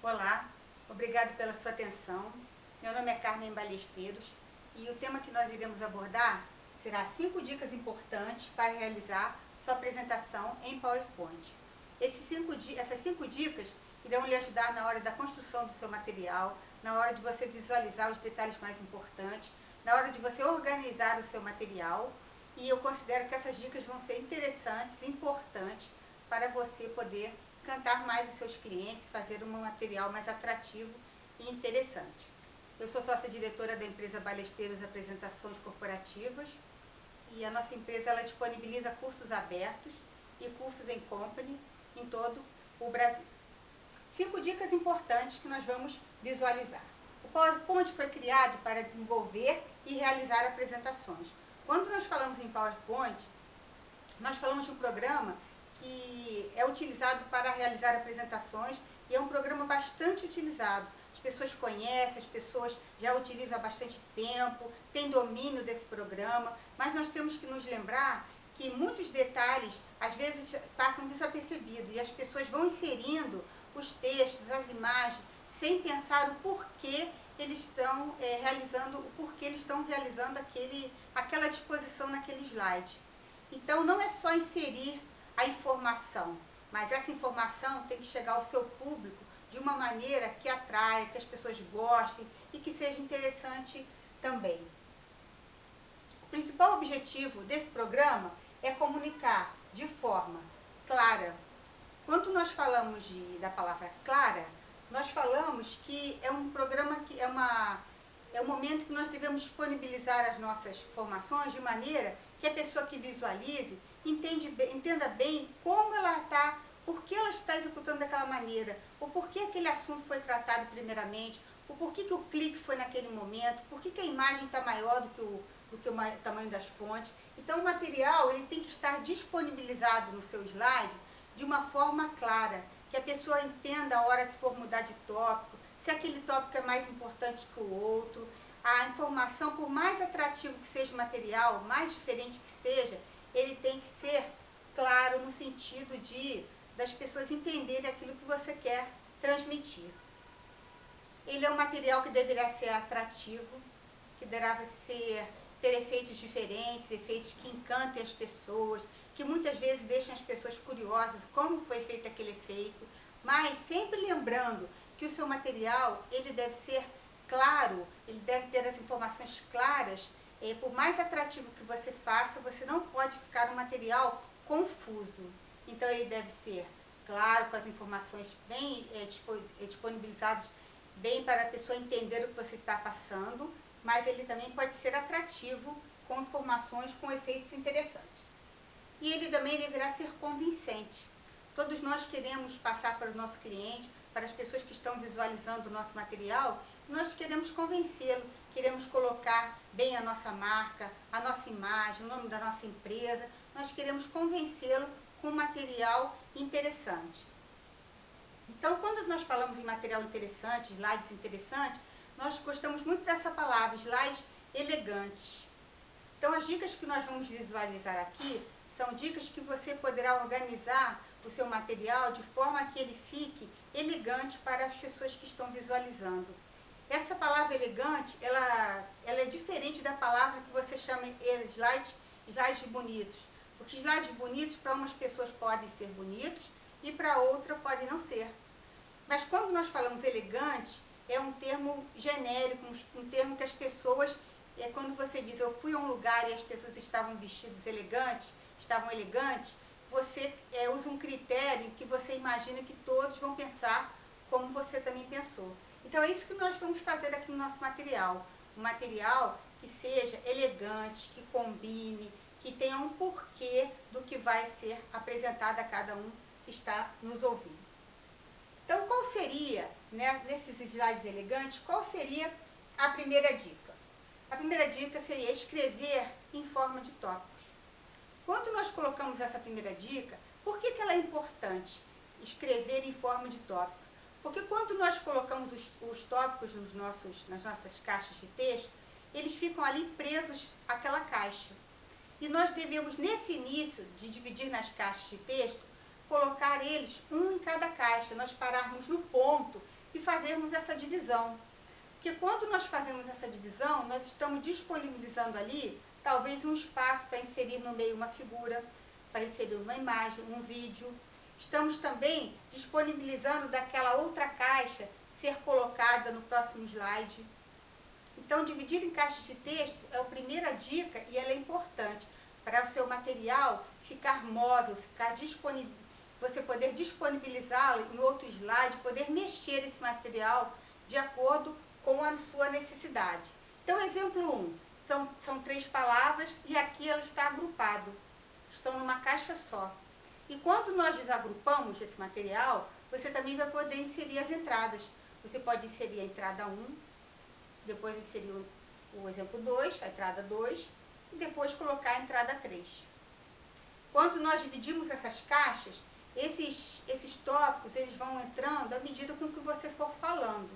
Olá, obrigado pela sua atenção. Meu nome é Carmen Ballesteiros e o tema que nós iremos abordar será 5 dicas importantes para realizar sua apresentação em PowerPoint. Essas 5 dicas irão lhe ajudar na hora da construção do seu material, na hora de você visualizar os detalhes mais importantes, na hora de você organizar o seu material, e eu considero que essas dicas vão ser interessantes e importantes para você poder encantar mais os seus clientes, fazer um material mais atrativo e interessante. Eu sou sócia-diretora da empresa Ballesteiros Apresentações Corporativas e a nossa empresa ela disponibiliza cursos abertos e cursos em company em todo o Brasil. 5 dicas importantes que nós vamos visualizar. O PowerPoint foi criado para desenvolver e realizar apresentações. Quando nós falamos em PowerPoint, nós falamos de um programa que é utilizado para realizar apresentações e é um programa bastante utilizado. As pessoas conhecem, as pessoas já utilizam há bastante tempo, têm domínio desse programa, mas nós temos que nos lembrar que muitos detalhes às vezes passam desapercebidos e as pessoas vão inserindo os textos, as imagens, sem pensar o porquê eles estão realizando aquela disposição naquele slide. Então não é só inserir a informação, mas essa informação tem que chegar ao seu público de uma maneira que atraia, que as pessoas gostem e que seja interessante também. O principal objetivo desse programa é comunicar de forma clara. Quando nós falamos da palavra clara, nós falamos que é um programa que é um momento que nós devemos disponibilizar as nossas informações de maneira que a pessoa que visualize entenda bem como ela está, por que ela está executando daquela maneira, ou por que aquele assunto foi tratado primeiramente, ou por que o clique foi naquele momento, por que a imagem está maior do que o tamanho das fontes. Então o material ele tem que estar disponibilizado no seu slide de uma forma clara, que a pessoa entenda a hora que for mudar de tópico, se aquele tópico é mais importante que o outro. A informação, por mais atrativo que seja o material, mais diferente que seja, ele tem que ser claro no sentido das pessoas entenderem aquilo que você quer transmitir. Ele é um material que deverá ser atrativo, que deverá ter efeitos diferentes, efeitos que encantem as pessoas, que muitas vezes deixam as pessoas curiosas como foi feito aquele efeito, mas sempre lembrando que o seu material ele deve ser claro, ele deve ter as informações claras. Por mais atrativo que você faça, você não pode ficar um material confuso. Então ele deve ser claro, com as informações bem disponibilizadas, bem para a pessoa entender o que você está passando, mas ele também pode ser atrativo, com informações, com efeitos interessantes. E ele também deverá ser convincente. Todos nós queremos passar para o nosso cliente, para as pessoas que estão visualizando o nosso material, nós queremos convencê-lo, queremos colocar bem a nossa marca, a nossa imagem, o nome da nossa empresa, nós queremos convencê-lo com um material interessante. Então, quando nós falamos em material interessante, slides interessantes, nós gostamos muito dessa palavra, slides elegantes. Então, as dicas que nós vamos visualizar aqui são dicas que você poderá organizar o seu material de forma que ele fique elegante para as pessoas que estão visualizando. Essa palavra elegante, ela é diferente da palavra que você chama slides bonitos. Porque slides bonitos, para umas pessoas podem ser bonitos e para outras podem não ser. Mas quando nós falamos elegante, é um termo genérico, um termo que as pessoas, quando você diz eu fui a um lugar e as pessoas estavam vestidos elegantes, você usa um critério que você imagina que todos vão pensar como você também pensou. Então é isso que nós vamos fazer aqui no nosso material. Um material que seja elegante, que combine, que tenha um porquê do que vai ser apresentado a cada um que está nos ouvindo. Então, qual seria, nesses slides elegantes, qual seria a primeira dica? A primeira dica seria escrever em forma de tópicos. Quando nós colocamos essa primeira dica, por que ela é importante? Escrever em forma de tópico. Porque quando nós colocamos os tópicos nas nossas caixas de texto, eles ficam ali presos àquela caixa. E nós devemos, nesse início de dividir nas caixas de texto, colocar eles um em cada caixa, nós pararmos no ponto e e fazermos essa divisão. Porque quando nós fazemos essa divisão, nós estamos disponibilizando ali, talvez um espaço para inserir no meio uma figura, para inserir uma imagem, um vídeo. Estamos também disponibilizando daquela outra caixa ser colocada no próximo slide. Então, dividir em caixas de texto é a primeira dica e ela é importante para o seu material ficar móvel, ficar disponível, você poder disponibilizá-lo em outro slide, poder mexer esse material de acordo com a sua necessidade. Então, exemplo 1, são 3 palavras e aqui ela está agrupado, estão numa caixa só. E quando nós desagrupamos esse material, você também vai poder inserir as entradas. Você pode inserir a entrada 1, depois inserir o exemplo 2, a entrada 2, e depois colocar a entrada 3. Quando nós dividimos essas caixas, esses tópicos eles vão entrando à medida com que você for falando.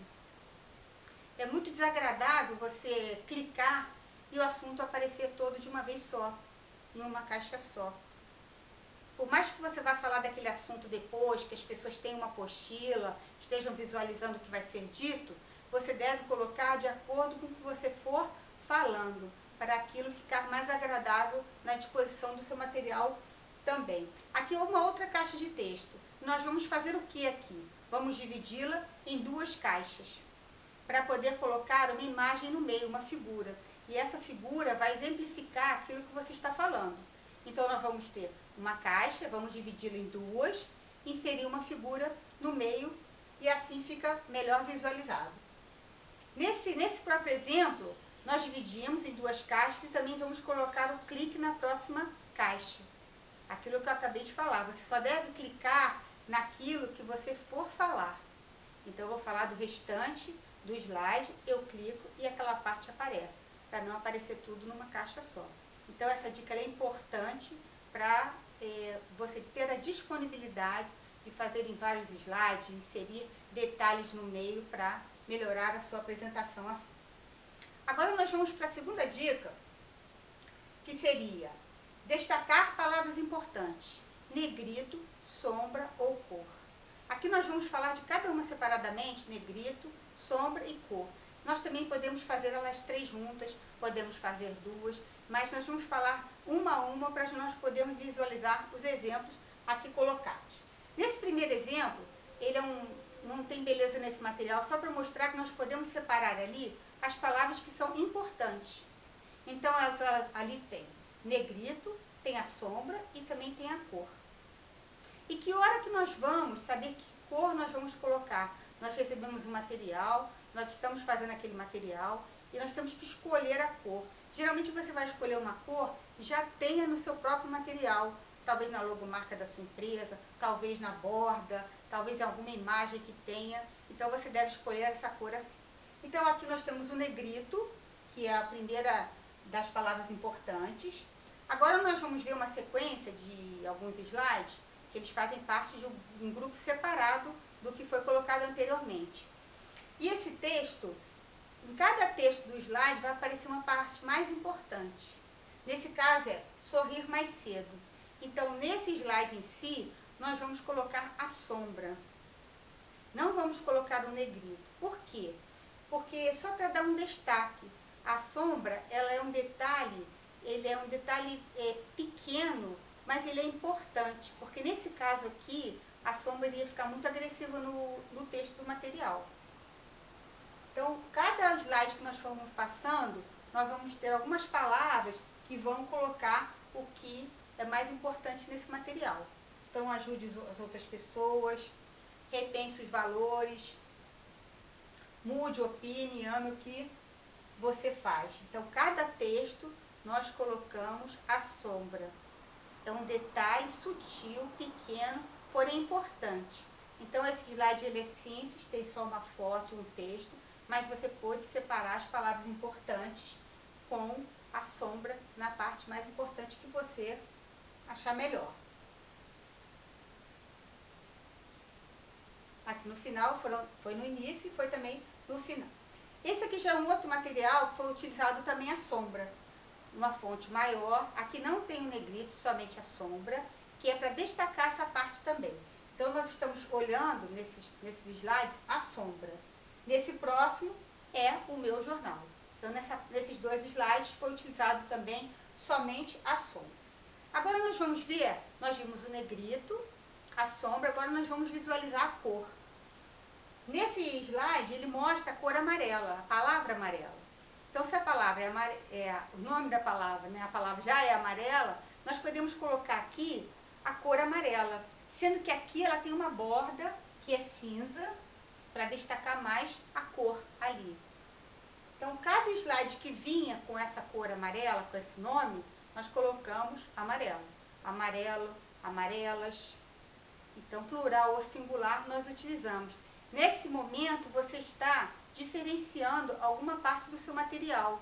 É muito desagradável você clicar e o assunto aparecer todo de uma vez só, em uma caixa só. Por mais que você vá falar daquele assunto depois, que as pessoas tenham uma apostila, estejam visualizando o que vai ser dito, você deve colocar de acordo com o que você for falando, para aquilo ficar mais agradável na disposição do seu material também. Aqui uma outra caixa de texto. Nós vamos fazer o que aqui? Vamos dividi-la em 2 caixas, para poder colocar uma imagem no meio, uma figura. E essa figura vai exemplificar aquilo que você está falando. Então, nós vamos ter uma caixa, vamos dividi-la em 2, inserir uma figura no meio e assim fica melhor visualizado. Nesse próprio exemplo, nós dividimos em 2 caixas e também vamos colocar o clique na próxima caixa. Aquilo que eu acabei de falar, você só deve clicar naquilo que você for falar. Então, eu vou falar do restante do slide, eu clico e aquela parte aparece, para não aparecer tudo numa caixa só. Então, essa dica é importante para você ter a disponibilidade de fazer em vários slides, inserir detalhes no meio para melhorar a sua apresentação. Agora, nós vamos para a segunda dica, que seria destacar palavras importantes, negrito, sombra ou cor. Aqui nós vamos falar de cada uma separadamente, negrito, sombra e cor. Nós também podemos fazer elas 3 juntas, podemos fazer 2, mas nós vamos falar uma a uma para nós podermos visualizar os exemplos aqui colocados. Nesse primeiro exemplo, ele não tem beleza nesse material, só para mostrar que nós podemos separar ali as palavras que são importantes. Então, ali tem negrito, tem a sombra e também tem a cor. E que hora que nós vamos saber que cor nós vamos colocar? Nós recebemos um material, nós estamos fazendo aquele material e nós temos que escolher a cor. Geralmente você vai escolher uma cor que já tenha no seu próprio material, talvez na logomarca da sua empresa, talvez na borda, talvez em alguma imagem que tenha. Então você deve escolher essa cor assim. Então aqui nós temos o negrito, que é a primeira das palavras importantes. Agora nós vamos ver uma sequência de alguns slides que eles fazem parte de um grupo separado do que foi colocado anteriormente. E esse texto, em cada texto do slide vai aparecer uma parte mais importante. Nesse caso é sorrir mais cedo. Então, nesse slide em si, nós vamos colocar a sombra. Não vamos colocar o negrito. Por quê? Porque só para dar um destaque, a sombra, ela é um detalhe, ele é um detalhe pequeno, mas ele é importante, porque nesse caso aqui, a sombra iria ficar muito agressiva no texto do material. Então, cada slide que nós formos passando, nós vamos ter algumas palavras que vão colocar o que é mais importante nesse material. Então, ajude as outras pessoas, repense os valores, mude, opine, ame o que você faz. Então, cada texto nós colocamos a sombra. É um detalhe sutil, pequeno, porém importante. Então, esse slide ele é simples, tem só uma foto e um texto, mas você pode separar as palavras importantes com a sombra na parte mais importante que você achar melhor. Aqui no final, foi no início e foi também no final. Esse aqui já é um outro material que foi utilizado também a sombra. Uma fonte maior, aqui não tem o negrito, somente a sombra, que é para destacar essa parte também. Então, nós estamos olhando nesses slides a sombra. Nesse próximo é o meu jornal. Então, nesses dois slides foi utilizado também somente a sombra. Agora nós vamos ver, nós vimos o negrito, a sombra, agora nós vamos visualizar a cor. Nesse slide ele mostra a cor amarela, a palavra amarela. Então, se a palavra o nome da palavra, né, a palavra já é amarela, nós podemos colocar aqui a cor amarela, sendo que aqui ela tem uma borda que é cinza, para destacar mais a cor ali. Então, cada slide que vinha com essa cor amarela, com esse nome, nós colocamos amarelo. Amarelo, amarelas. Então, plural ou singular nós utilizamos. Nesse momento, você está diferenciando alguma parte do seu material.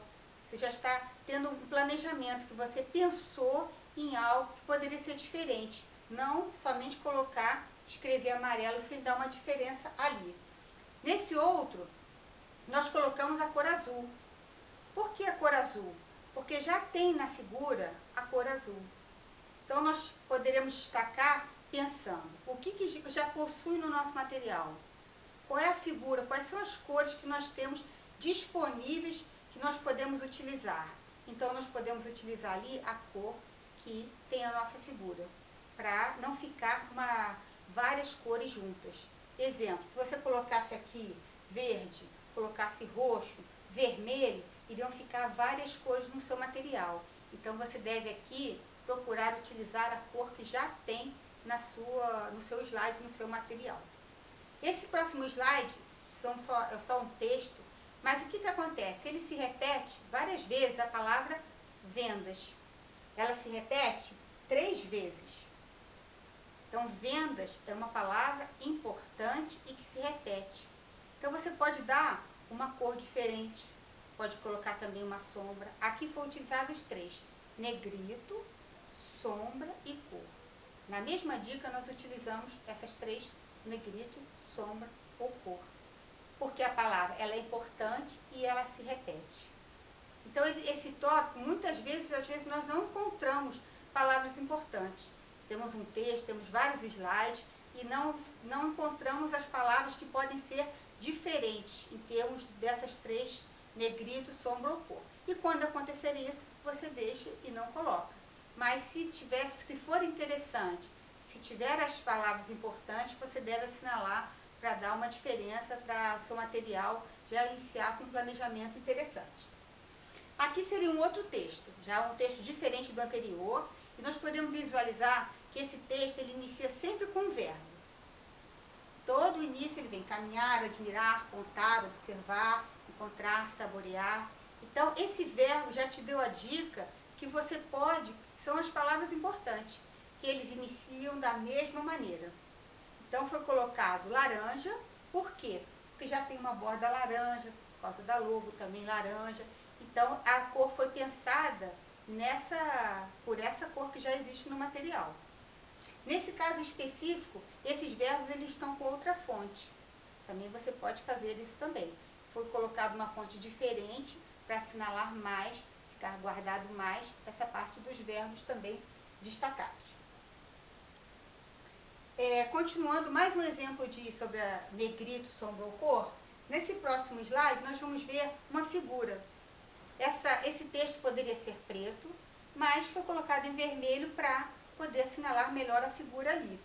Você já está tendo um planejamento, que você pensou em algo que poderia ser diferente. Não somente colocar, escrever amarelo sem dar uma diferença ali. Nesse outro, nós colocamos a cor azul. Por que a cor azul? Porque já tem na figura a cor azul. Então, nós poderemos destacar pensando, o que já possui no nosso material? Qual é a figura? Quais são as cores que nós temos disponíveis que nós podemos utilizar? Então, nós podemos utilizar ali a cor que tem a nossa figura, para não ficar várias cores juntas. Exemplo, se você colocasse aqui verde, colocasse roxo, vermelho, iriam ficar várias cores no seu material. Então, você deve aqui procurar utilizar a cor que já tem no seu slide, no seu material. Esse próximo slide é só um texto, mas o que acontece? Ele se repete várias vezes a palavra vendas. Ela se repete 3 vezes. Então, vendas é uma palavra importante e que se repete. Então, você pode dar uma cor diferente, pode colocar também uma sombra. Aqui foi utilizado os 3, negrito, sombra e cor. Na mesma dica, nós utilizamos essas 3, negrito, sombra ou cor. Porque a palavra ela é importante e ela se repete. Então, esse tópico, muitas vezes, às vezes nós não encontramos palavras importantes. Temos um texto, temos vários slides e não encontramos as palavras que podem ser diferentes em termos dessas 3, negrito, sombra ou cor. E quando acontecer isso, você deixa e não coloca. Mas se for interessante, se tiver as palavras importantes, você deve assinalar para dar uma diferença para o seu material já iniciar com um planejamento interessante. Aqui seria um outro texto, já um texto diferente do anterior, e nós podemos visualizar que esse texto ele inicia sempre com um verbo. Todo o início ele vem caminhar, admirar, contar, observar, encontrar, saborear. Então, esse verbo já te deu a dica que você pode, são as palavras importantes, que eles iniciam da mesma maneira. Então, foi colocado laranja, por quê? Porque já tem uma borda laranja, por causa da logo também laranja. Então, a cor foi pensada por essa cor que já existe no material. Nesse caso específico, esses verbos eles estão com outra fonte. Também você pode fazer isso também. Foi colocado uma fonte diferente para assinalar mais, ficar guardado mais essa parte dos verbos também destacados. Continuando, mais um exemplo sobre a negrito, sombra ou cor. Nesse próximo slide, nós vamos ver uma figura. Esse texto poderia ser preto, mas foi colocado em vermelho para poder assinalar melhor a figura ali.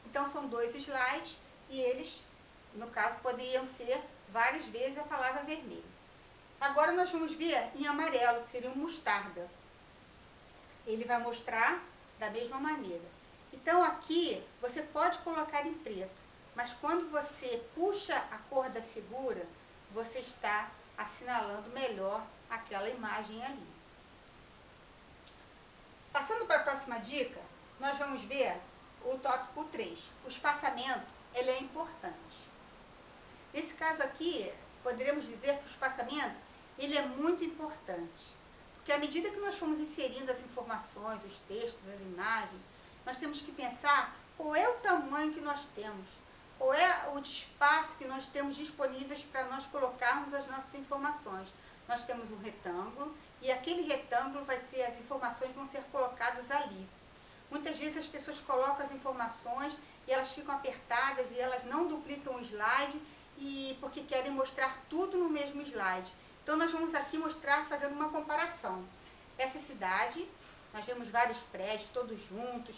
Então, são 2 slides e eles, no caso, poderiam ser várias vezes a palavra vermelho. Agora, nós vamos ver em amarelo, que seria um mostarda. Ele vai mostrar da mesma maneira. Então, aqui, você pode colocar em preto, mas quando você puxa a cor da figura, você está assinalando melhor aquela imagem ali. Passando para a próxima dica, nós vamos ver o tópico 3. O espaçamento, ele é importante. Nesse caso aqui, poderíamos dizer que o espaçamento, ele é muito importante. Porque à medida que nós formos inserindo as informações, os textos, as imagens, nós temos que pensar qual é o tamanho que nós temos, qual é o espaço que nós temos disponíveis para nós colocarmos as nossas informações. Nós temos um retângulo e aquele retângulo as informações vão ser colocadas ali. Muitas vezes as pessoas colocam as informações e elas ficam apertadas e elas não duplicam o slide porque querem mostrar tudo no mesmo slide. Então nós vamos aqui mostrar fazendo uma comparação. Essa cidade, nós vemos vários prédios todos juntos,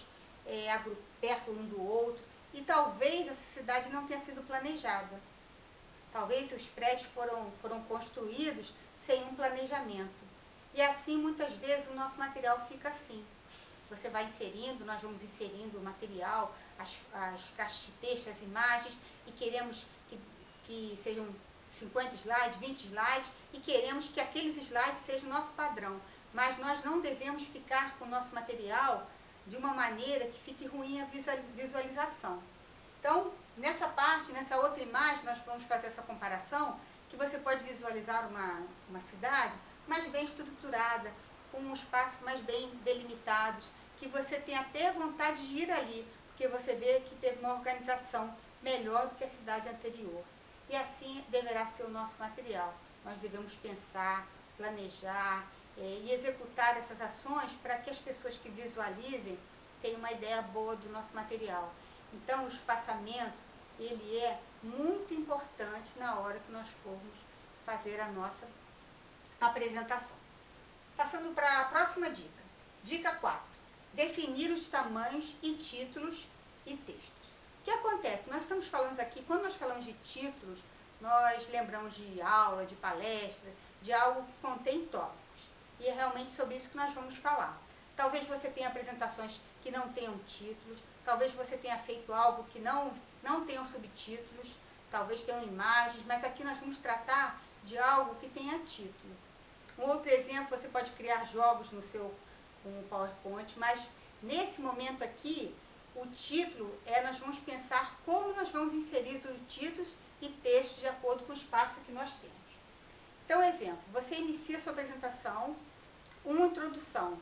perto um do outro, e talvez essa cidade não tenha sido planejada. Talvez os prédios foram construídos sem um planejamento. E assim, muitas vezes, o nosso material fica assim. Você vai inserindo, nós vamos inserindo o material, as caixas de texto, as imagens, e queremos que sejam 50 slides, 20 slides, e queremos que aqueles slides sejam o nosso padrão. Mas nós não devemos ficar com o nosso material de uma maneira que fique ruim a visualização. Então, nessa parte, nessa outra imagem, nós vamos fazer essa comparação, que você pode visualizar uma cidade mais bem estruturada, com espaços mais bem delimitados, que você tem até vontade de ir ali, porque você vê que teve uma organização melhor do que a cidade anterior. E assim deverá ser o nosso material. Nós devemos pensar, planejar e executar essas ações para que as pessoas que visualizem tenham uma ideia boa do nosso material. Então, o espaçamento, ele é muito importante na hora que nós formos fazer a nossa apresentação. Passando para a próxima dica. Dica 4. Definir os tamanhos e títulos e textos. O que acontece? Nós estamos falando aqui, quando nós falamos de títulos, nós lembramos de aula, de palestra, de algo que contém tópicos. E é realmente sobre isso que nós vamos falar. Talvez você tenha apresentações que não tenham títulos, talvez você tenha feito algo que não tenham subtítulos, talvez tenham imagens, mas aqui nós vamos tratar de algo que tenha título. Um outro exemplo, você pode criar jogos no seu PowerPoint, mas nesse momento aqui, o título nós vamos pensar como nós vamos inserir os títulos e textos de acordo com o espaço que nós temos. Então, exemplo, você inicia a sua apresentação, uma introdução.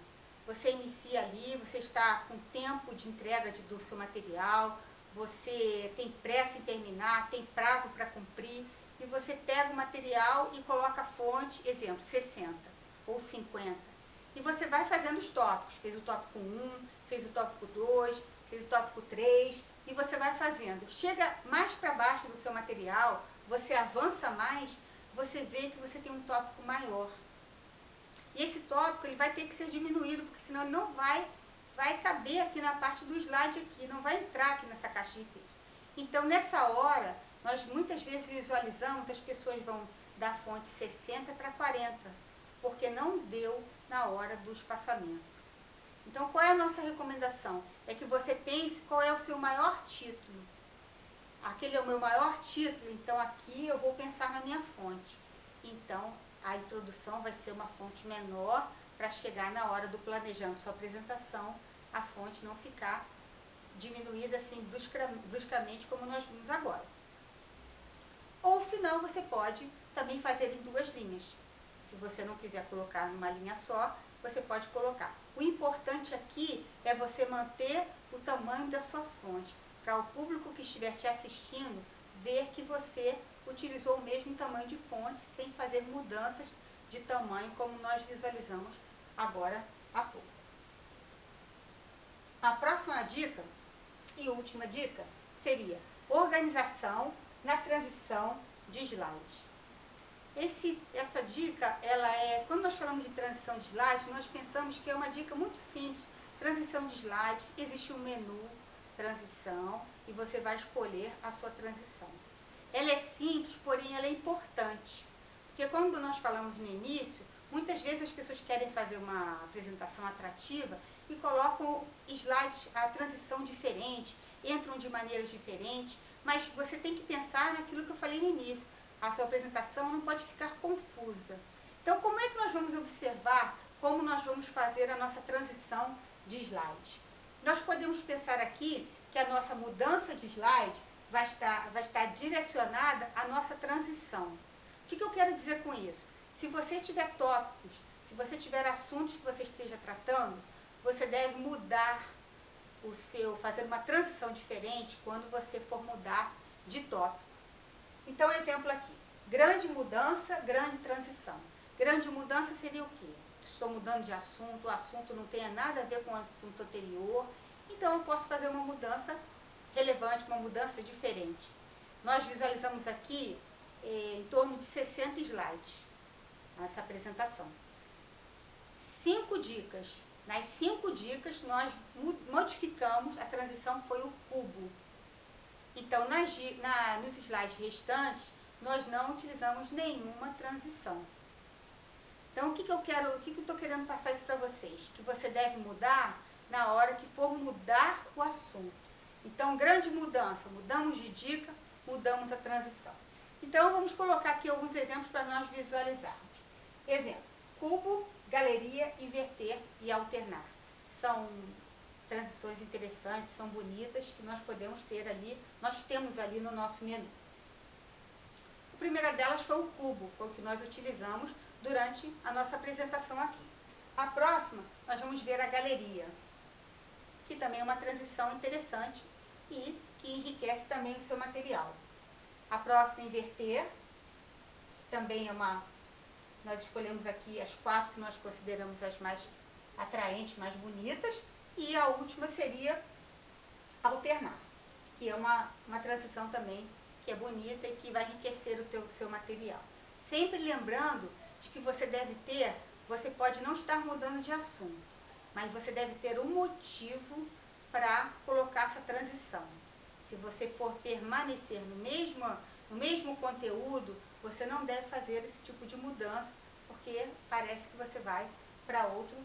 Você inicia ali, você está com tempo de entrega do seu material, você tem pressa em terminar, tem prazo para cumprir, e você pega o material e coloca a fonte, exemplo, 60 ou 50. E você vai fazendo os tópicos. Fez o tópico 1, fez o tópico 2, fez o tópico 3, e você vai fazendo. Chega mais para baixo do seu material, você avança mais, você vê que você tem um tópico maior. E esse tópico ele vai ter que ser diminuído, porque senão ele não vai caber aqui na parte do slide aqui, não vai entrar aqui nessa caixa de texto. Então, nessa hora, nós muitas vezes visualizamos, as pessoas vão da fonte 60 para 40, porque não deu na hora do espaçamento. Então, qual é a nossa recomendação? É que você pense qual é o seu maior título. Aquele é o meu maior título, então aqui eu vou pensar na minha fonte. Então, a introdução vai ser uma fonte menor para chegar na hora do planejando sua apresentação, a fonte não ficar diminuída assim bruscamente como nós vimos agora. Ou se não, você pode também fazer em duas linhas. Se você não quiser colocar numa linha só, você pode colocar. O importante aqui é você manter o tamanho da sua fonte, para o público que estiver te assistindo ver que você utilizou o mesmo tamanho de fonte, sem fazer mudanças de tamanho, como nós visualizamos agora há pouco. A próxima dica, e última dica, seria organização na transição de slides. Essa dica, quando nós falamos de transição de slides, nós pensamos que é uma dica muito simples. Transição de slides, existe um menu, transição, e você vai escolher a sua transição. Ela é simples, porém ela é importante. Porque quando nós falamos no início, muitas vezes as pessoas querem fazer uma apresentação atrativa e colocam slides, a transição diferente, entram de maneiras diferentes, mas você tem que pensar naquilo que eu falei no início. A sua apresentação não pode ficar confusa. Então, como é que nós vamos observar como nós vamos fazer a nossa transição de slide? Nós podemos pensar aqui que a nossa mudança de slide vai estar direcionada à nossa transição. O que eu quero dizer com isso? Se você tiver tópicos, se você tiver assuntos que você esteja tratando, você deve mudar fazer uma transição diferente quando você for mudar de tópico. Então, exemplo aqui, grande mudança, grande transição. Grande mudança seria o quê? Estou mudando de assunto, o assunto não tem nada a ver com o assunto anterior, então eu posso fazer uma mudança relevante, uma mudança diferente. Nós visualizamos aqui em torno de 60 slides nessa apresentação. 5 dicas. Nas 5 dicas nós modificamos, a transição foi o cubo. Então nos slides restantes nós não utilizamos nenhuma transição. Então o que eu estou querendo passar isso para vocês? Que você deve mudar na hora que for mudar o assunto. Então, grande mudança, mudamos de dica, mudamos a transição. Então, vamos colocar aqui alguns exemplos para nós visualizarmos. Exemplo, cubo, galeria, inverter e alternar. São transições interessantes, são bonitas, que nós podemos ter ali, nós temos ali no nosso menu. A primeira delas foi o cubo, foi o que nós utilizamos durante a nossa apresentação aqui. A próxima, nós vamos ver a galeria, que também é uma transição interessante e que enriquece também o seu material. A próxima, inverter, também é nós escolhemos aqui as 4 que nós consideramos as mais atraentes, mais bonitas, e a última seria alternar, que é uma transição também que é bonita e que vai enriquecer o seu material. Sempre lembrando de que você pode não estar mudando de assunto, mas você deve ter um motivo para colocar essa transição. Se você for permanecer no mesmo conteúdo, você não deve fazer esse tipo de mudança, porque parece que você vai para outro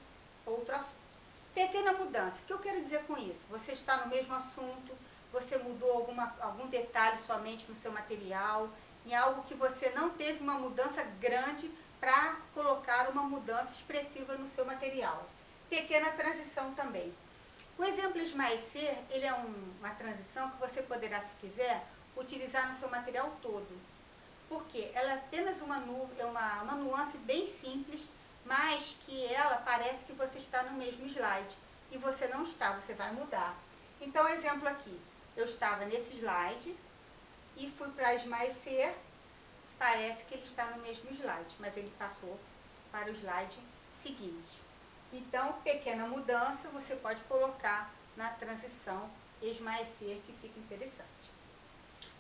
assunto. Pequena mudança. O que eu quero dizer com isso? Você está no mesmo assunto, você mudou algum detalhe somente no seu material, em algo que você não teve uma mudança grande para colocar uma mudança expressiva no seu material. Pequena transição também. O exemplo esmaecer, ele é uma transição que você poderá, se quiser, utilizar no seu material todo. Porque ela é apenas uma nuance bem simples, mas que ela parece que você está no mesmo slide. E você não está, você vai mudar. Então, exemplo aqui. Eu estava nesse slide e fui para esmaecer. Parece que ele está no mesmo slide, mas ele passou para o slide seguinte. Então, pequena mudança você pode colocar na transição esmaecer, que fica interessante.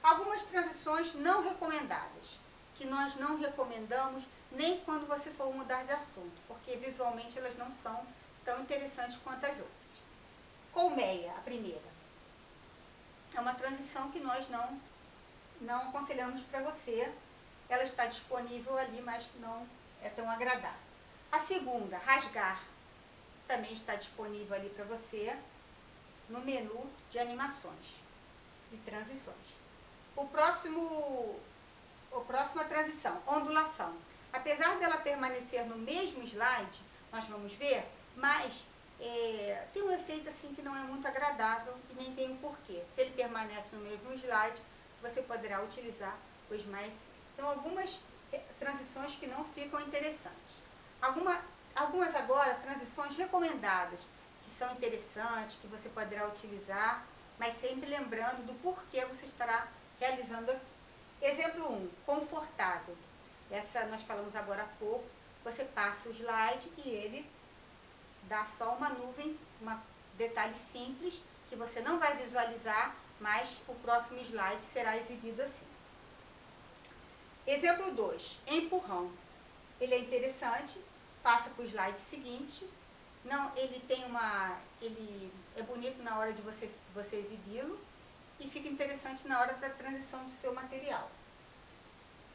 Algumas transições não recomendadas, que nós não recomendamos nem quando você for mudar de assunto, porque visualmente elas não são tão interessantes quanto as outras. Colmeia, a primeira. É uma transição que nós não aconselhamos para você. Ela está disponível ali, mas não é tão agradável. A segunda, rasgar, também está disponível ali para você no menu de animações e transições. A próxima transição, ondulação. Apesar dela permanecer no mesmo slide, nós vamos ver, mas tem um efeito assim que não é muito agradável e nem tem um porquê. Se ele permanece no mesmo slide, você poderá utilizar os mais. Então, algumas transições que não ficam interessantes. Algumas agora, transições recomendadas, que são interessantes, que você poderá utilizar, mas sempre lembrando do porquê você estará realizando aqui. Exemplo 1, confortável. Essa nós falamos agora há pouco. Você passa o slide e ele dá só uma nuvem, um detalhe simples, que você não vai visualizar, mas o próximo slide será exibido assim. Exemplo 2, empurrão. Ele é interessante, passa para o slide seguinte. Ele é bonito na hora de você exibi-lo e fica interessante na hora da transição do seu material.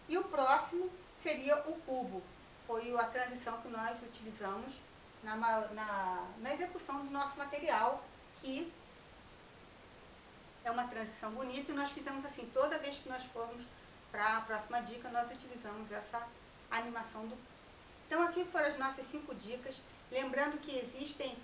E o próximo seria o cubo. Foi a transição que nós utilizamos na execução do nosso material, que é uma transição bonita, e nós fizemos assim, toda vez que nós formos para a próxima dica, nós utilizamos essa animação do. Então, aqui foram as nossas 5 dicas, lembrando que existem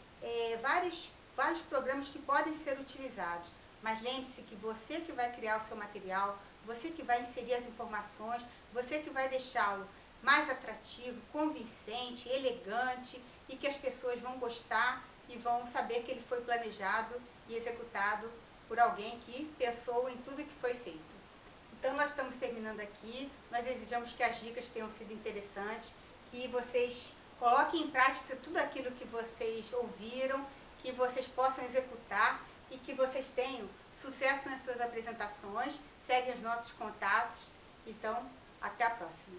vários programas que podem ser utilizados, mas lembre-se que você que vai criar o seu material, você que vai inserir as informações, você que vai deixá-lo mais atrativo, convincente, elegante, e que as pessoas vão gostar e vão saber que ele foi planejado e executado por alguém que pensou em tudo que foi feito. Então, nós estamos terminando aqui. Nós desejamos que as dicas tenham sido interessantes, que vocês coloquem em prática tudo aquilo que vocês ouviram, que que vocês possam executar e que vocês tenham sucesso nas suas apresentações. Seguem os nossos contatos. Então, até a próxima.